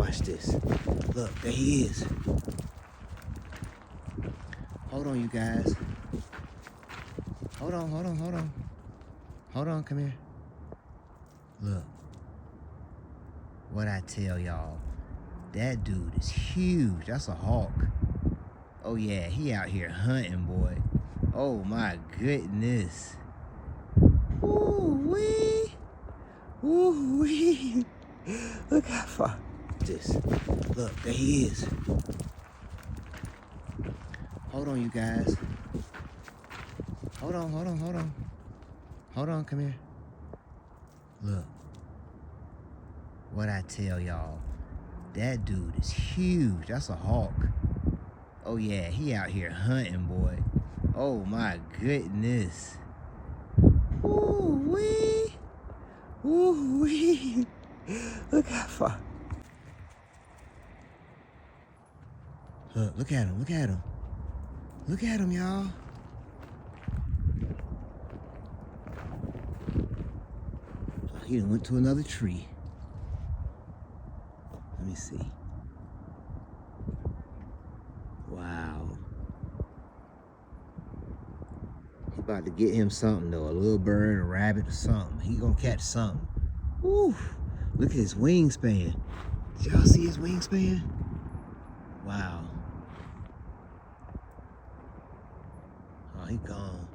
Watch this. Look, there he is. Hold on, you guys. Hold on. Hold on, come here. Look. What I tell y'all, that dude is huge. That's a hawk. Oh yeah, he out here hunting, boy. Oh my goodness. Ooh-wee. Ooh-wee. Look how far. This. Look, there he is. Hold on, you guys. Hold on. Hold on, come here. Look. What I tell y'all, that dude is huge. That's a hawk. Oh yeah, he out here hunting, boy. Oh my goodness. Ooh-wee. Ooh-wee. Look how far. Look at him. Look at him, y'all. He done went to another tree. Let me see. Wow. He about to get him something though, a little bird, a rabbit or something. He gonna catch something. Woo! Look at his wingspan. Did y'all see his wingspan? Wow. Oh, he gone.